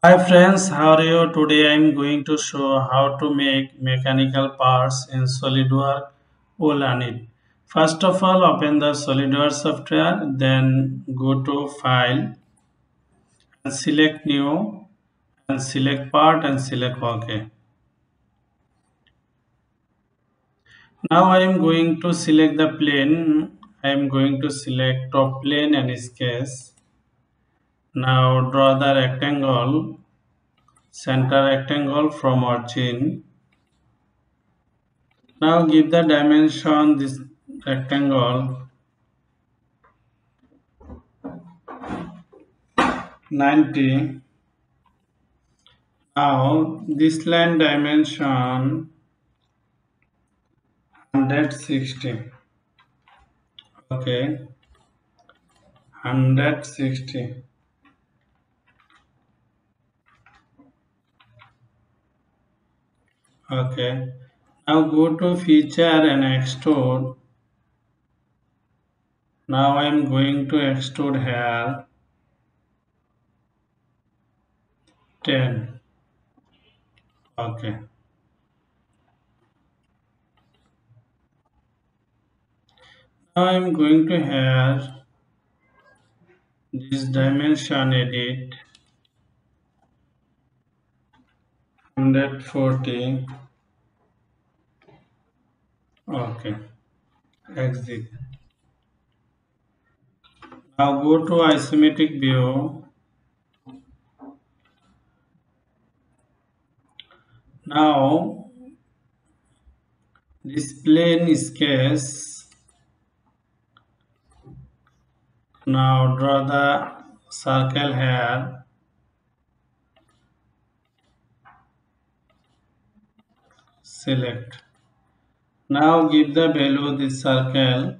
Hi friends, how are you? Today I am going to show how to make mechanical parts in SolidWorks all on it. First of all, open the SolidWorks software, then go to File and select New and select Part and select OK. Now I am going to select the plane. I am going to select top plane and sketch. Now draw the rectangle, center rectangle from origin. Now give the dimension this rectangle 90. Now this line dimension 160. Okay, 160. Okay. Now go to feature and extrude. Now I am going to extrude here 10. Okay. Now I am going to have this dimension edit 140. Okay. Exit. Now go to isometric view. Now this plane sketch. Now draw the circle here. Select. Now give the value this circle.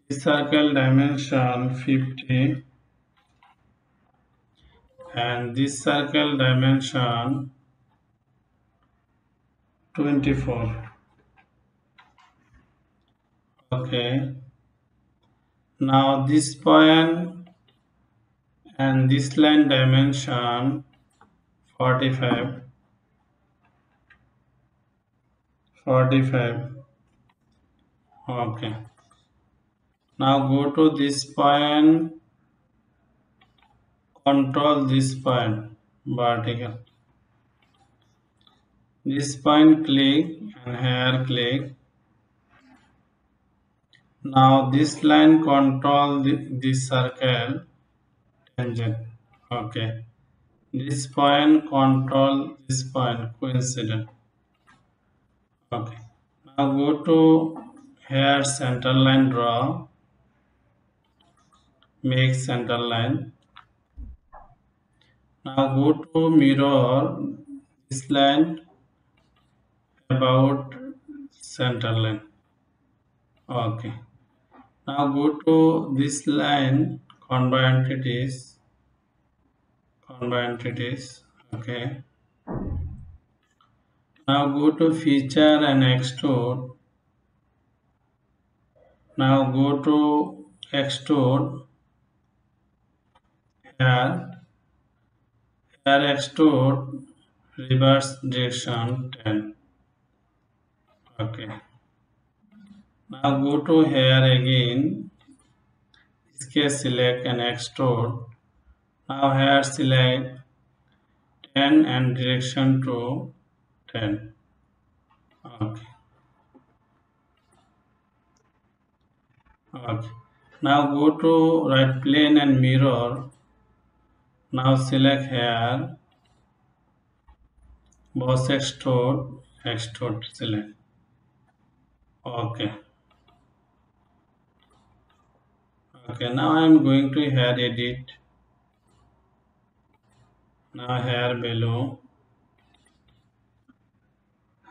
This circle dimension 50 and this circle dimension 24. Okay. Now this point and this line dimension 45. 45. Okay. Now go to this point, control this point, vertical. This point click and here click. Now this line control this circle tangent. Okay. This point control this point coincident. Okay. Now go to here center line draw. Make center line. Now go to mirror this line about center line. Okay. Now go to this line convert entities. Okay. Now go to feature and extrude. Now go to extrude. Here extrude reverse direction 10. Okay. Now go to here again. Sketch select and extrude. Now here select 10 and direction to 10. Okay. Okay. Now go to right plane and mirror. Now select here. Boss extrude select. Okay. Okay. Now I am going to here edit. Now here below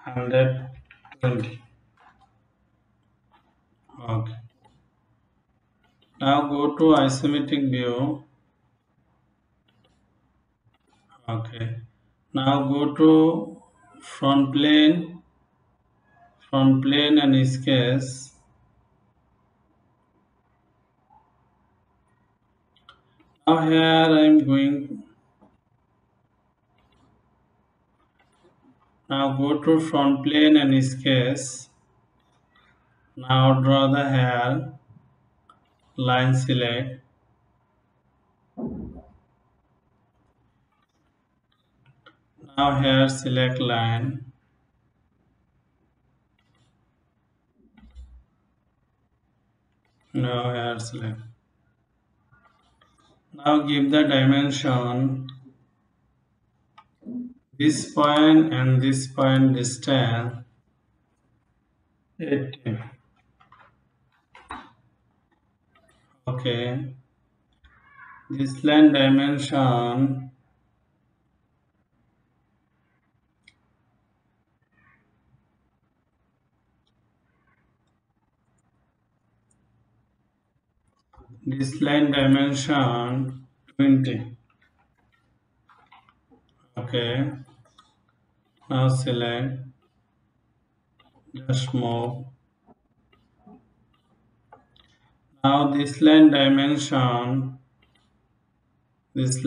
120. Okay. Now go to isometric view. Okay. Now go to front plane and sketch. Now here I am going. Now go to front plane and sketch. Now draw the hair. Line select. Now here select line. Now here select. Now give the dimension. This point and this point distance 80. Okay. This line dimension this line dimension 20. Okay. Now select. Just move. Now this line dimension, this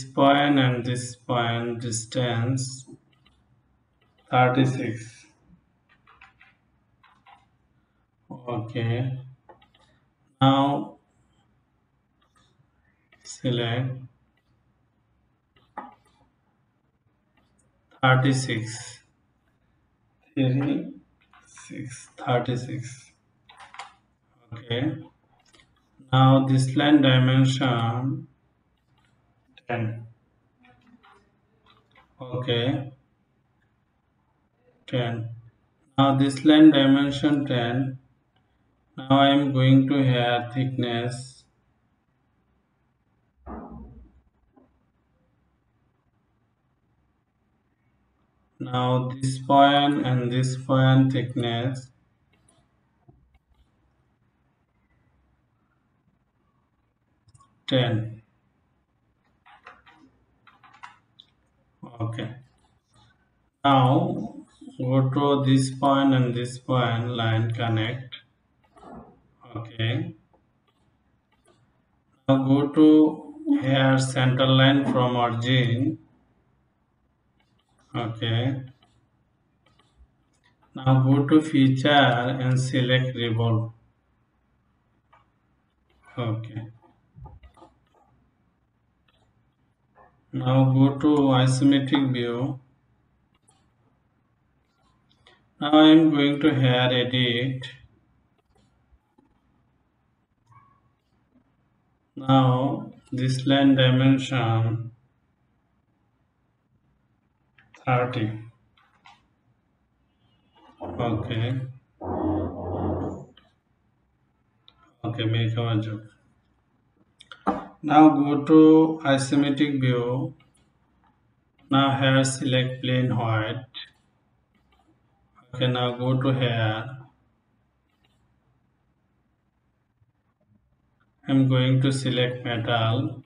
point and this point distance 36. Okay. Now select 36. 36. Okay. Now this line dimension 10. Okay. 10. Now this line dimension 10. Now I am going to have thickness. Now this point and this point thickness 10. Okay. Now go to this point and this point, line connect. Okay. Now go to here center line from origin. Okay. Now go to feature and select revolve. Okay. Now go to isometric view. Now I am going to here edit. Now this line dimension 30. Okay. Okay, make our job. Now go to isometric view. Now here select plain white. Okay, now go to here. I'm going to select metal.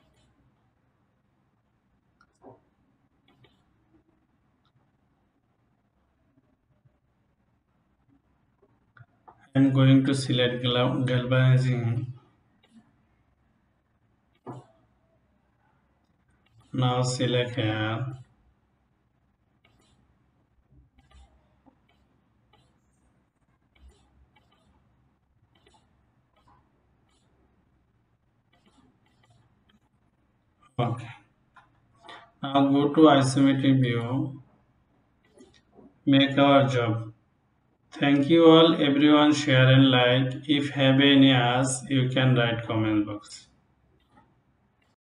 I'm going to select galvanizing. Now select here. Okay. Now go to isometric view. Make our job. Thank you all everyone, share and like. If have any ask, you can write comment box.